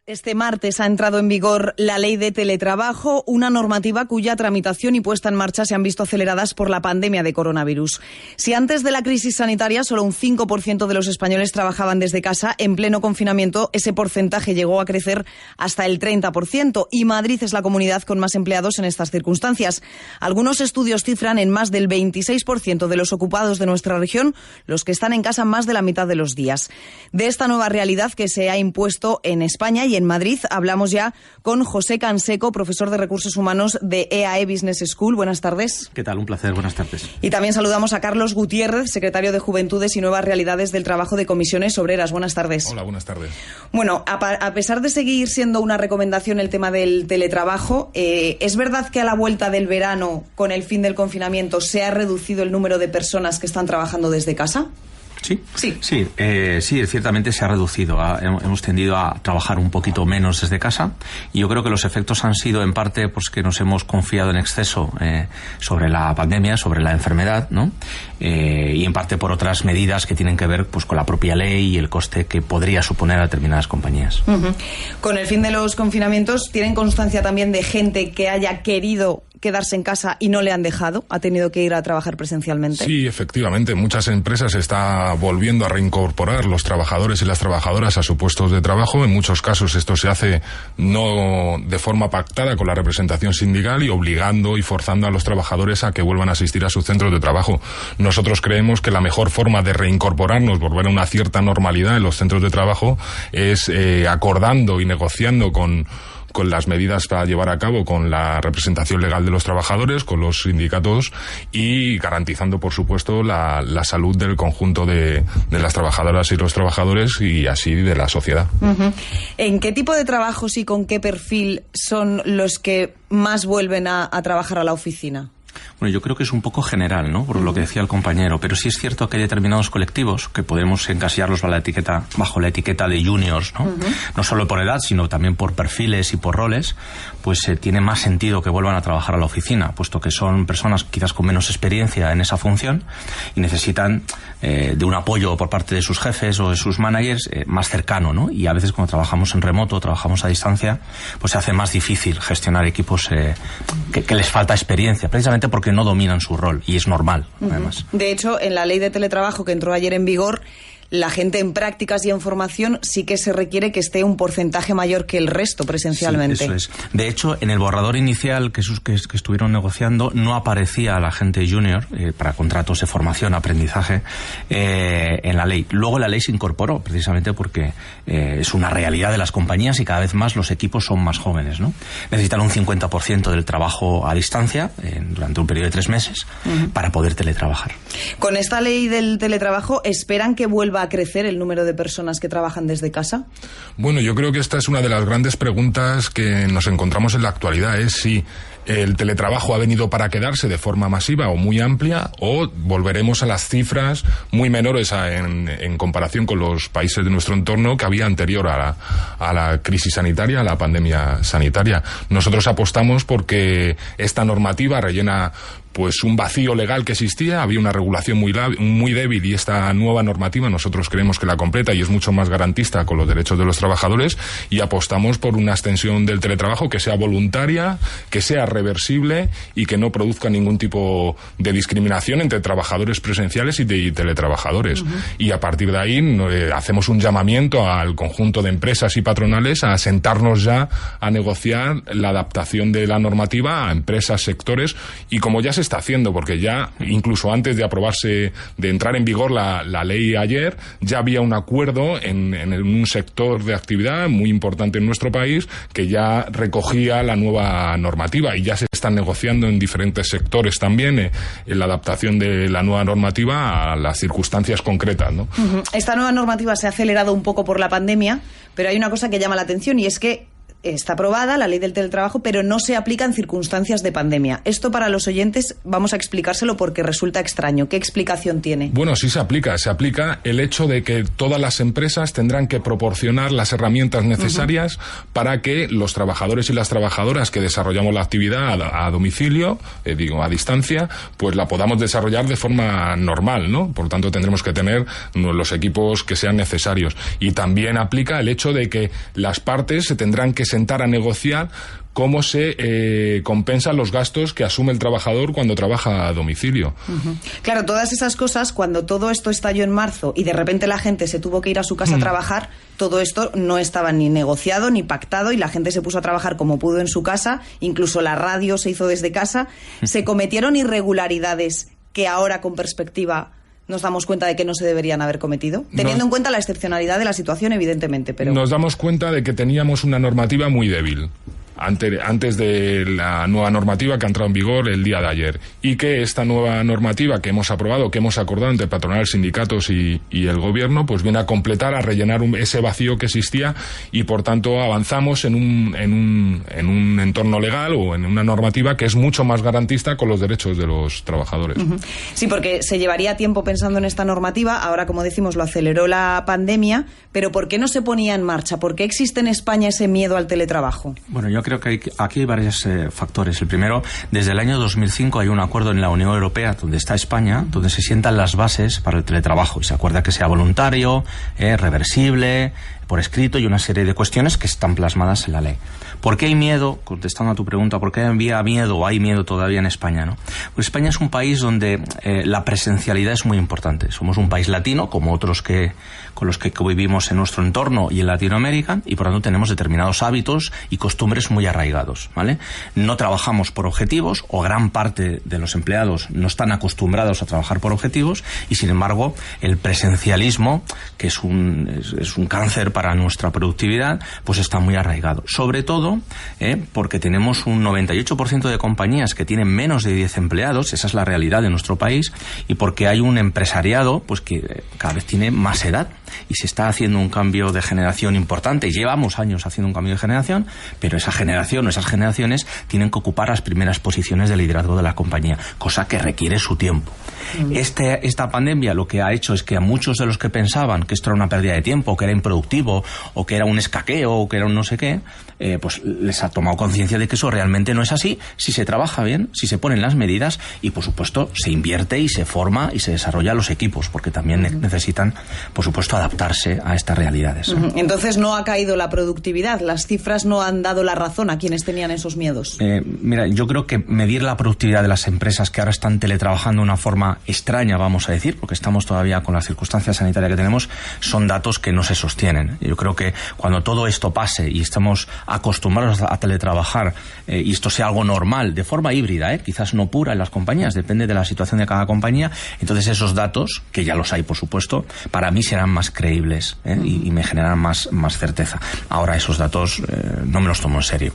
Este martes ha entrado en vigor la Ley de Teletrabajo, una normativa cuya tramitación y puesta en marcha se han visto aceleradas por la pandemia de coronavirus. Si antes de la crisis sanitaria solo un 5% de los españoles trabajaban desde casa, en pleno confinamiento ese porcentaje llegó a crecer hasta el 30% y Madrid es la comunidad con más empleados en estas circunstancias. Algunos estudios cifran en más del 26% de los ocupados de nuestra región los que están en casa más de la mitad de los días. De esta nueva realidad que se ha impuesto en España y en Madrid hablamos ya con José Canseco, profesor de Recursos Humanos de EAE Business School. Buenas tardes. ¿Qué tal? Un placer. Buenas tardes. Y también saludamos a Carlos Gutiérrez, secretario de Juventudes y Nuevas Realidades del Trabajo de Comisiones Obreras. Buenas tardes. Hola, buenas tardes. Bueno, a pesar de seguir siendo una recomendación el tema del teletrabajo, ¿es verdad que a la vuelta del verano, con el fin del confinamiento, se ha reducido el número de personas que están trabajando desde casa? Sí, ciertamente se ha reducido. Hemos tendido a trabajar un poquito menos desde casa y yo creo que los efectos han sido en parte pues que nos hemos confiado en exceso sobre la pandemia, sobre la enfermedad, ¿no? Y en parte por otras medidas que tienen que ver pues con la propia ley y el coste que podría suponer a determinadas compañías. Uh-huh. Con el fin de los confinamientos, ¿tienen constancia también de gente que haya querido quedarse en casa y no le han dejado? ¿Ha tenido que ir a trabajar presencialmente? Sí, efectivamente. Muchas empresas están volviendo a reincorporar los trabajadores y las trabajadoras a sus puestos de trabajo. En muchos casos esto se hace no de forma pactada con la representación sindical y obligando y forzando a los trabajadores a que vuelvan a asistir a sus centros de trabajo. Nosotros creemos que la mejor forma de reincorporarnos, volver a una cierta normalidad en los centros de trabajo es acordando y negociando con las medidas para llevar a cabo con la representación legal de los trabajadores, con los sindicatos y garantizando, por supuesto, la salud del conjunto de las trabajadoras y los trabajadores y así de la sociedad. Uh-huh. ¿En qué tipo de trabajos y con qué perfil son los que más vuelven a trabajar a la oficina? Bueno, yo creo que es un poco general, ¿no? Por lo que decía el compañero, pero sí es cierto que hay determinados colectivos que podemos encasillarlos bajo la etiqueta de juniors, ¿no? Uh-huh. No solo por edad, sino también por perfiles y por roles, pues tiene más sentido que vuelvan a trabajar a la oficina, puesto que son personas quizás con menos experiencia en esa función y necesitan de un apoyo por parte de sus jefes o de sus managers más cercano, ¿no? Y a veces cuando trabajamos en remoto, trabajamos a distancia, pues se hace más difícil gestionar equipos que les falta experiencia, precisamente porque no dominan su rol, y es normal, además. De hecho, en la ley de teletrabajo que entró ayer en vigor, la gente en prácticas y en formación sí que se requiere que esté un porcentaje mayor que el resto presencialmente. Sí, eso es. De hecho, en el borrador inicial que estuvieron negociando no aparecía la gente junior para contratos de formación, aprendizaje en la ley. Luego la ley se incorporó precisamente porque es una realidad de las compañías y cada vez más los equipos son más jóvenes, ¿no? Necesitan un 50% del trabajo a distancia durante un periodo de 3 meses para poder teletrabajar. Con esta ley del teletrabajo, ¿esperan que vuelva a crecer el número de personas que trabajan desde casa? Bueno, yo creo que esta es una de las grandes preguntas que nos encontramos en la actualidad, es si el teletrabajo ha venido para quedarse de forma masiva o muy amplia, o volveremos a las cifras muy menores en comparación con los países de nuestro entorno que había anterior a la crisis sanitaria, a la pandemia sanitaria. Nosotros apostamos porque esta normativa rellena pues un vacío legal que existía, había una regulación muy débil y esta nueva normativa nosotros creemos que la completa y es mucho más garantista con los derechos de los trabajadores y apostamos por una extensión del teletrabajo que sea voluntaria, que sea reversible y que no produzca ningún tipo de discriminación entre trabajadores presenciales y teletrabajadores. Uh-huh. Y a partir de ahí hacemos un llamamiento al conjunto de empresas y patronales a sentarnos ya a negociar la adaptación de la normativa a empresas, sectores y como ya se está haciendo, porque ya incluso antes de aprobarse, de entrar en vigor la ley ayer, ya había un acuerdo en un sector de actividad muy importante en nuestro país que ya recogía la nueva normativa y ya se están negociando en diferentes sectores también en la adaptación de la nueva normativa a las circunstancias concretas, ¿no? Uh-huh. Esta nueva normativa se ha acelerado un poco por la pandemia, pero hay una cosa que llama la atención y es que está aprobada, la ley del teletrabajo, pero no se aplica en circunstancias de pandemia. Esto para los oyentes vamos a explicárselo porque resulta extraño. ¿Qué explicación tiene? Bueno, sí se aplica. Se aplica el hecho de que todas las empresas tendrán que proporcionar las herramientas necesarias para que los trabajadores y las trabajadoras que desarrollamos la actividad a domicilio, a distancia, pues la podamos desarrollar de forma normal, ¿no? Por tanto, tendremos que tener los equipos que sean necesarios. Y también aplica el hecho de que las partes se tendrán que sentar a negociar cómo se compensan los gastos que asume el trabajador cuando trabaja a domicilio. Claro, todas esas cosas, cuando todo esto estalló en marzo y de repente la gente se tuvo que ir a su casa a trabajar, todo esto no estaba ni negociado ni pactado y la gente se puso a trabajar como pudo en su casa, incluso la radio se hizo desde casa. Se cometieron irregularidades que ahora con perspectiva nos damos cuenta de que no se deberían haber cometido, teniendo en cuenta la excepcionalidad de la situación, evidentemente, pero... Nos damos cuenta de que teníamos una normativa muy débil antes de la nueva normativa que ha entrado en vigor el día de ayer, y que esta nueva normativa que hemos aprobado, que hemos acordado entre patronal, sindicatos y el gobierno, pues viene a completar, a rellenar ese vacío que existía, y por tanto avanzamos en un entorno legal o en una normativa que es mucho más garantista con los derechos de los trabajadores. Sí, porque se llevaría tiempo pensando en esta normativa, ahora, como decimos, lo aceleró la pandemia, pero ¿por qué no se ponía en marcha? ¿Por qué existe en España ese miedo al teletrabajo? Bueno, yo creo que aquí hay varios factores. El primero, desde el año 2005 hay un acuerdo en la Unión Europea, donde está España, donde se sientan las bases para el teletrabajo. Y se acuerda que sea voluntario, reversible, por escrito, y una serie de cuestiones que están plasmadas en la ley. ¿Por qué hay miedo? Contestando a tu pregunta, ¿por qué había miedo o hay miedo todavía en España, ¿no? Pues España es un país donde la presencialidad es muy importante. Somos un país latino, como otros con los que vivimos en nuestro entorno y en Latinoamérica, y por lo tanto tenemos determinados hábitos y costumbres muy arraigados, ¿vale? No trabajamos por objetivos, o gran parte de los empleados no están acostumbrados a trabajar por objetivos, y sin embargo el presencialismo, que es un cáncer para nuestra productividad, pues está muy arraigado. Sobre todo porque tenemos un 98% de compañías que tienen menos de 10 empleados, esa es la realidad de nuestro país, y porque hay un empresariado pues que cada vez tiene más edad y se está haciendo un cambio de generación importante. Llevamos años haciendo un cambio de generación, pero esa generación o esas generaciones tienen que ocupar las primeras posiciones de liderazgo de la compañía, cosa que requiere su tiempo. Esta pandemia lo que ha hecho es que a muchos de los que pensaban que esto era una pérdida de tiempo, que era improductivo, o que era un escaqueo, o que era un no sé qué, pues les ha tomado conciencia de que eso realmente no es así, si se trabaja bien, si se ponen las medidas y, por supuesto, se invierte y se forma y se desarrolla los equipos, porque también necesitan, por supuesto, adaptarse a estas realidades. Entonces no ha caído la productividad, las cifras no han dado la razón a quienes tenían esos miedos. Mira, yo creo que medir la productividad de las empresas que ahora están teletrabajando de una forma extraña, vamos a decir, porque estamos todavía con las circunstancias sanitarias que tenemos, son datos que no se sostienen. Yo creo que cuando todo esto pase y estamos acostumbrados a teletrabajar y esto sea algo normal, de forma híbrida, quizás no pura en las compañías, depende de la situación de cada compañía, entonces esos datos, que ya los hay por supuesto, para mí serán más creíbles y me generarán más certeza. Ahora esos datos no me los tomo en serio.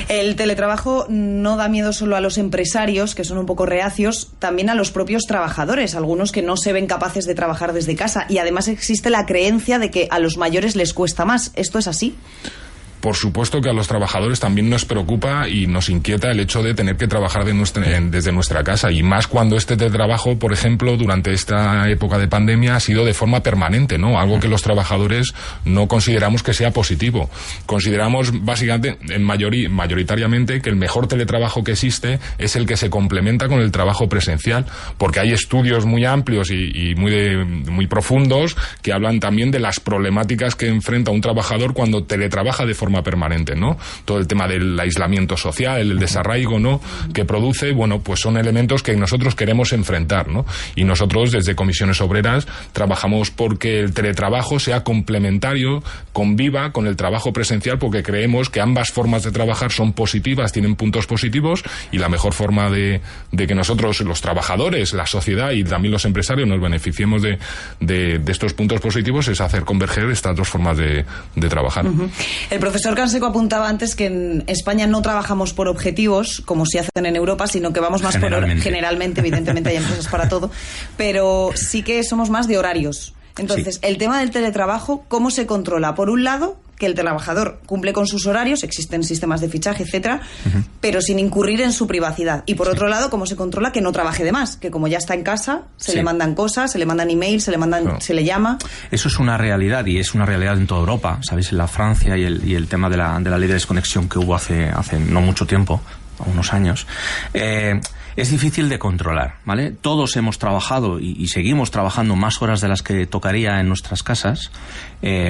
El teletrabajo no da miedo solo a los empresarios, que son un poco reacios, también a los propios trabajadores, algunos que no se ven capaces de trabajar desde casa, y además existe la creencia de que a los mayores les cuesta más. ¿Esto es así? Por supuesto que a los trabajadores también nos preocupa y nos inquieta el hecho de tener que trabajar desde nuestra casa, y más cuando este teletrabajo, por ejemplo, durante esta época de pandemia ha sido de forma permanente, ¿no? Algo que los trabajadores no consideramos que sea positivo. Consideramos básicamente, mayoritariamente, que el mejor teletrabajo que existe es el que se complementa con el trabajo presencial, porque hay estudios muy amplios y muy profundos que hablan también de las problemáticas que enfrenta un trabajador cuando teletrabaja de forma permanente, ¿no? Todo el tema del aislamiento social, el desarraigo, ¿no?, que produce, bueno, pues son elementos que nosotros queremos enfrentar, ¿no? Y nosotros desde Comisiones Obreras trabajamos porque el teletrabajo sea complementario, conviva con el trabajo presencial, porque creemos que ambas formas de trabajar son positivas, tienen puntos positivos, y la mejor forma de que nosotros, los trabajadores, la sociedad y también los empresarios nos beneficiemos de estos puntos positivos es hacer converger estas dos formas de trabajar. El profesor Canseco apuntaba antes que en España no trabajamos por objetivos, como se hacen en Europa, sino que vamos más generalmente, evidentemente hay empresas para todo, pero sí que somos más de horarios. Entonces, sí. El tema del teletrabajo, ¿cómo se controla? Por un lado, que el trabajador cumple con sus horarios, existen sistemas de fichaje, etcétera, pero sin incurrir en su privacidad. Y por otro lado, cómo se controla que no trabaje de más, que como ya está en casa, se le mandan cosas, se le mandan emails, se le llama. Eso es una realidad, y es una realidad en toda Europa. Sabéis, en la Francia y el tema de la ley de desconexión que hubo hace no mucho tiempo, unos años, es difícil de controlar, ¿vale? Todos hemos trabajado y seguimos trabajando más horas de las que tocaría en nuestras casas,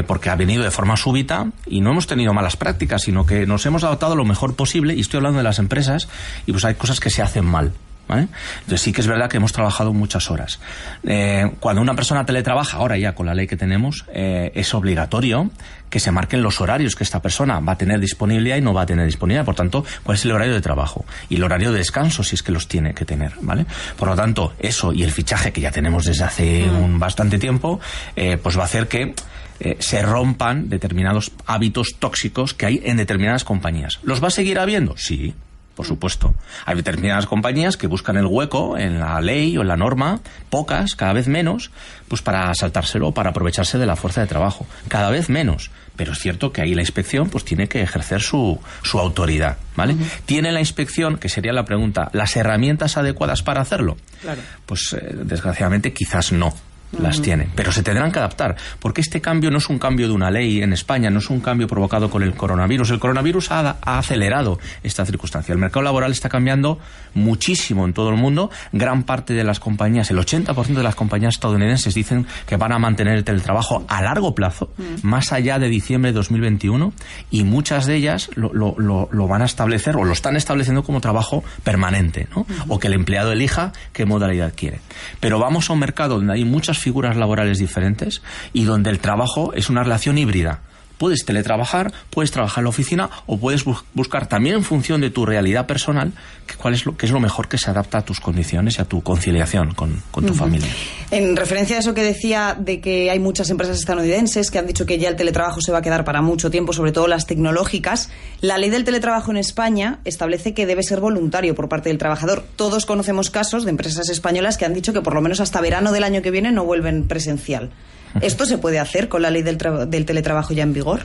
porque ha venido de forma súbita y no hemos tenido malas prácticas, sino que nos hemos adaptado lo mejor posible, y estoy hablando de las empresas, y pues hay cosas que se hacen mal, ¿vale? Entonces sí que es verdad que hemos trabajado muchas horas. Cuando una persona teletrabaja, ahora ya con la ley que tenemos, es obligatorio que se marquen los horarios que esta persona va a tener disponibilidad y no va a tener disponibilidad. Por tanto, cuál es el horario de trabajo y el horario de descanso, si es que los tiene que tener, ¿vale? Por lo tanto, eso y el fichaje que ya tenemos desde hace bastante tiempo, pues va a hacer que se rompan determinados hábitos tóxicos que hay en determinadas compañías. ¿Los va a seguir habiendo? Sí. Por supuesto. Hay determinadas compañías que buscan el hueco en la ley o en la norma, pocas, cada vez menos, pues para saltárselo, para aprovecharse de la fuerza de trabajo. Cada vez menos. Pero es cierto que ahí la inspección pues tiene que ejercer su autoridad, ¿vale? ¿Tiene la inspección, que sería la pregunta, las herramientas adecuadas para hacerlo? Claro. Pues desgraciadamente quizás no las tiene, pero se tendrán que adaptar, porque este cambio no es un cambio de una ley en España, no es un cambio provocado con el coronavirus. El coronavirus ha acelerado esta circunstancia. El mercado laboral está cambiando muchísimo en todo el mundo. Gran parte de las compañías, el 80% de las compañías estadounidenses dicen que van a mantener el teletrabajo a largo plazo, más allá de diciembre de 2021, y muchas de ellas lo van a establecer o lo están estableciendo como trabajo permanente, ¿no? O que el empleado elija qué modalidad quiere. Pero vamos a un mercado donde hay muchas figuras laborales diferentes y donde el trabajo es una relación híbrida. Puedes teletrabajar, puedes trabajar en la oficina, o puedes buscar también en función de tu realidad personal qué es lo mejor que se adapta a tus condiciones y a tu conciliación con tu familia. En referencia a eso que decía de que hay muchas empresas estadounidenses que han dicho que ya el teletrabajo se va a quedar para mucho tiempo, sobre todo las tecnológicas, la ley del teletrabajo en España establece que debe ser voluntario por parte del trabajador. Todos conocemos casos de empresas españolas que han dicho que por lo menos hasta verano del año que viene no vuelven presencial. ¿Esto se puede hacer con la ley del teletrabajo ya en vigor?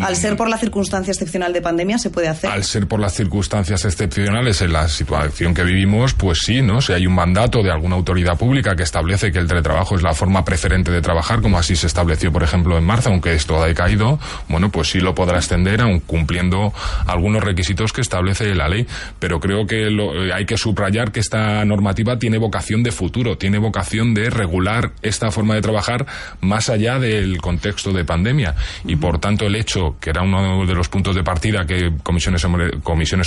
Al ser por la circunstancia excepcional de pandemia, ¿se puede hacer? Al ser por las circunstancias excepcionales en la situación que vivimos, pues sí, ¿no? Si hay un mandato de alguna autoridad pública que establece que el teletrabajo es la forma preferente de trabajar, como así se estableció, por ejemplo, en marzo, aunque esto ha decaído, bueno, pues sí lo podrá extender, aun cumpliendo algunos requisitos que establece la ley. Pero creo que hay que subrayar que esta normativa tiene vocación de futuro, tiene vocación de regular esta forma de trabajar más allá del contexto de pandemia. Y por tanto el hecho, que era uno de los puntos de partida que Comisiones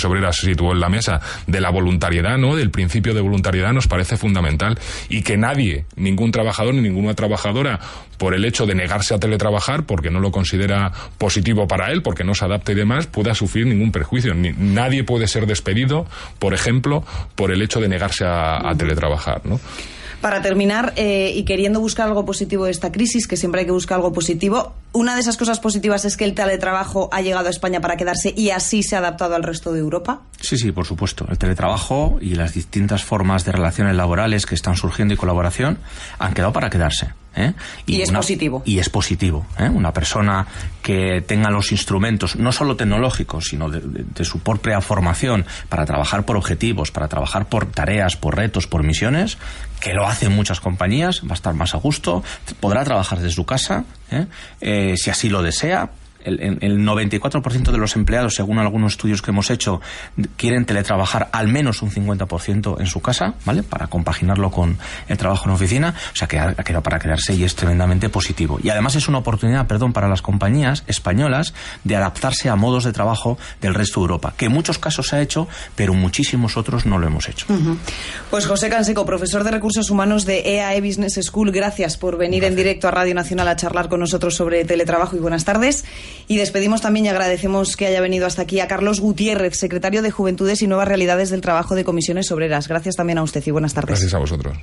Obreras situó en la mesa, de la voluntariedad, ¿no? Del principio de voluntariedad, nos parece fundamental, y que nadie, ningún trabajador ni ninguna trabajadora, por el hecho de negarse a teletrabajar, porque no lo considera positivo para él, porque no se adapta y demás, pueda sufrir ningún perjuicio. Nadie puede ser despedido, por ejemplo, por el hecho de negarse a teletrabajar, ¿no? Para terminar, y queriendo buscar algo positivo de esta crisis, que siempre hay que buscar algo positivo, una de esas cosas positivas es que el teletrabajo ha llegado a España para quedarse y así se ha adaptado al resto de Europa. Sí, por supuesto. El teletrabajo y las distintas formas de relaciones laborales que están surgiendo y colaboración han quedado para quedarse. Y es positivo. Y es positivo. Una persona que tenga los instrumentos, no solo tecnológicos, sino de su propia formación, para trabajar por objetivos, para trabajar por tareas, por retos, por misiones, que lo hacen muchas compañías, va a estar más a gusto, podrá trabajar desde su casa, si así lo desea. El 94% de los empleados, según algunos estudios que hemos hecho, quieren teletrabajar al menos un 50% en su casa, ¿vale? Para compaginarlo con el trabajo en oficina. O sea, que ha quedado para quedarse y es tremendamente positivo. Y además es una oportunidad, para las compañías españolas de adaptarse a modos de trabajo del resto de Europa, que en muchos casos se ha hecho, pero muchísimos otros no lo hemos hecho. Pues José Canseco, profesor de Recursos Humanos de EAE Business School, gracias por venir en directo a Radio Nacional a charlar con nosotros sobre teletrabajo, y buenas tardes. Y despedimos también y agradecemos que haya venido hasta aquí a Carlos Gutiérrez, secretario de Juventudes y Nuevas Realidades del Trabajo de Comisiones Obreras. Gracias también a usted y buenas tardes. Gracias a vosotros.